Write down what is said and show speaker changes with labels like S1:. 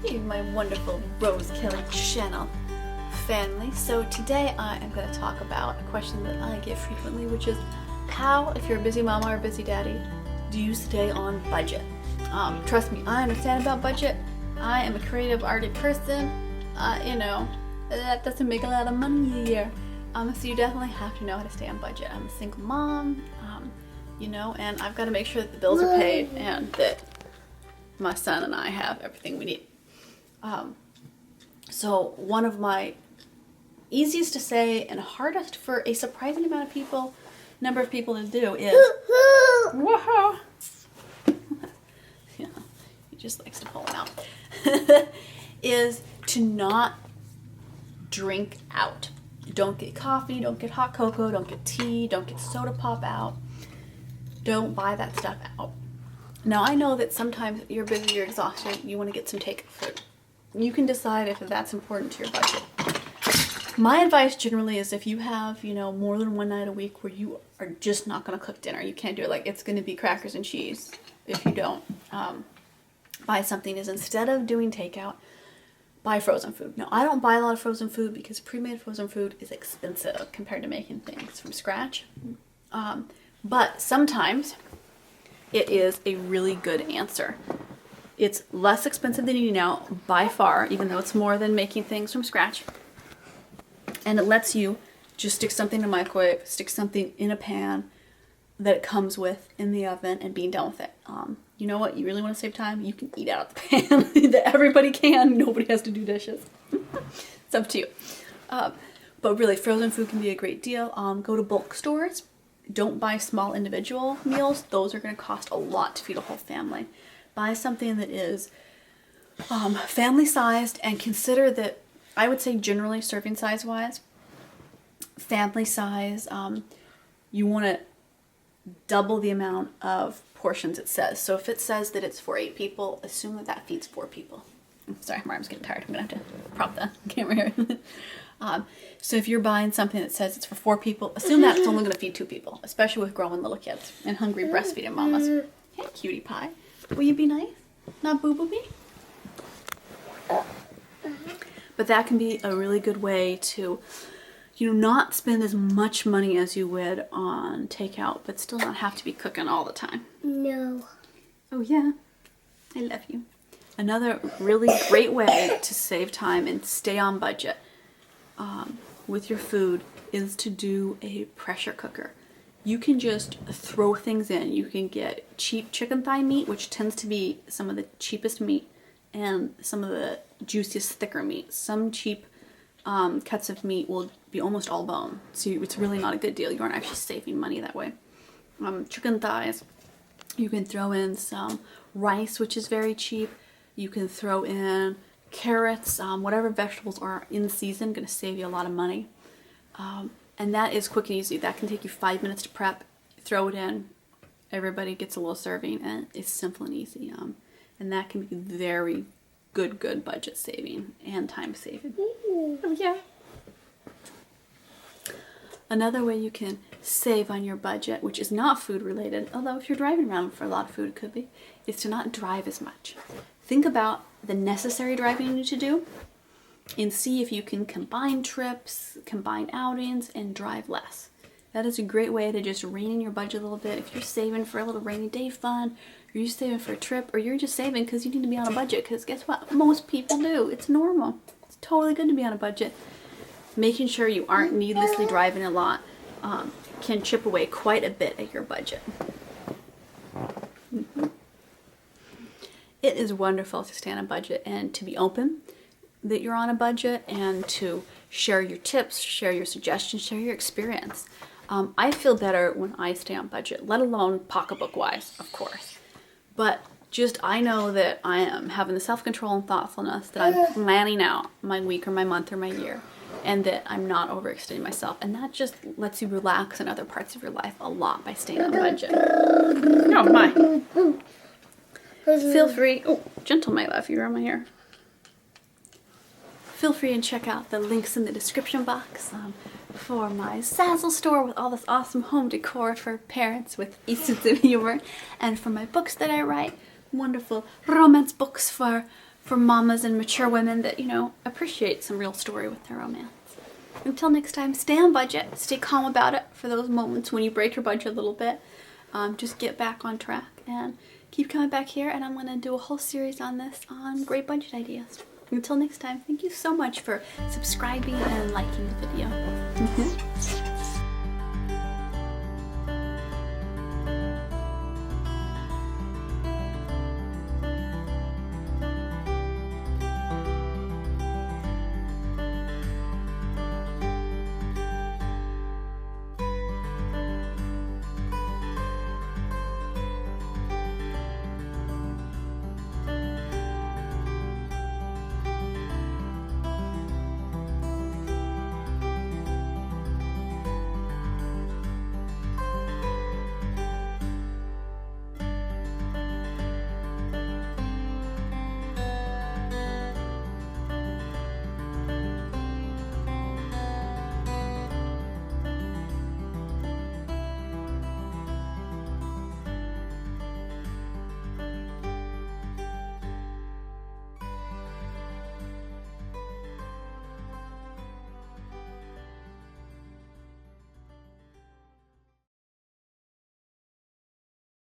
S1: Hey, my wonderful Rose Kelly channel family. So today I am going to talk about a question that I get frequently, which is how, if you're a busy mama or a busy daddy, do you stay on budget? Trust me, I understand about budget. I am a creative, arty person. That doesn't make a lot of money a year. So you definitely have to know how to stay on budget. I'm a single mom, and I've got to make sure that the bills are paid and that my son and I have everything we need. So one of my easiest to say and hardest for a surprising number of people to do is whoa. Yeah, he just likes to pull them out. Is to not drink out. Don't get coffee, don't get hot cocoa, don't get tea, don't get soda pop out. Don't buy that stuff out. Now I know that sometimes you're busy, you're exhausted, you want to get some takeout food. You can decide if that's important to your budget. My advice generally is if you have, more than one night a week where you are just not going to cook dinner, you can't do it, like it's going to be crackers and cheese if you don't buy something, is instead of doing takeout, buy frozen food. Now, I don't buy a lot of frozen food because pre-made frozen food is expensive compared to making things from scratch. But sometimes it is a really good answer. It's less expensive than eating out by far, even though it's more than making things from scratch. And it lets you just stick something in a microwave, stick something in a pan that it comes with in the oven and being done with it. You know what? You really want to save time? You can eat out of the pan. Everybody can. Nobody has to do dishes. It's up to you. But really, frozen food can be a great deal. Go to bulk stores. Don't buy small individual meals. Those are going to cost a lot to feed a whole family. Buy something that is family sized, and consider that, I would say generally serving size wise, family size, you want to double the amount of portions it says. So if it says that it's for 8 people, assume that that feeds 4 people. Sorry, my arm's getting tired. I'm going to have to prop the camera here. So if you're buying something that says it's for 4 people, assume that it's only going to feed 2 people, especially with growing little kids and hungry breastfeeding mamas. Hey, cutie pie. Will you be nice? Not boo-boo me? But that can be a really good way to, not spend as much money as you would on takeout, but still not have to be cooking all the time.
S2: No.
S1: Oh yeah, I love you. Another really great way to save time and stay on budget with your food is to do a pressure cooker. You can just throw things in. You can get cheap chicken thigh meat, which tends to be some of the cheapest meat and some of the juiciest, thicker meat. Some cheap cuts of meat will be almost all bone, so it's really not a good deal. You aren't actually saving money that way. Chicken thighs. You can throw in some rice, which is very cheap. You can throw in carrots, whatever vegetables are in season, going to save you a lot of money. And that is quick and easy. That can take you 5 minutes to prep. Throw it in. Everybody gets a little serving, and it's simple and easy. And that can be very good budget saving and time saving. Oh yeah. Another way you can save on your budget, which is not food related, although if you're driving around for a lot of food, it could be, is to not drive as much. Think about the necessary driving you need to do and see if you can combine trips, combine outings, and drive less. That is a great way to just rein in your budget a little bit. If you're saving for a little rainy day fun, or you're saving for a trip, or you're just saving because you need to be on a budget, because guess what? Most people do. It's normal. It's totally good to be on a budget. Making sure you aren't needlessly driving a lot can chip away quite a bit at your budget. It is wonderful to stay on a budget and to be open that you're on a budget and to share your tips, share your suggestions, share your experience. I feel better when I stay on budget, let alone pocketbook wise, of course. But just I know that I am having the self-control and thoughtfulness that I'm planning out my week or my month or my year, and that I'm not overextending myself. And that just lets you relax in other parts of your life a lot by staying on budget. Oh my. Feel free, gentle my love, you're on my hair. Feel free and check out the links in the description box for my Zazzle store with all this awesome home decor for parents with a sense of humor, and for my books that I write, wonderful romance books for for mamas and mature women that, you know, appreciate some real story with their romance. Until next time, stay on budget, stay calm about it for those moments when you break your budget a little bit. Just get back on track and keep coming back here, and I'm going to do a whole series on this, on great budget ideas. Until next time, thank you so much for subscribing and liking the video.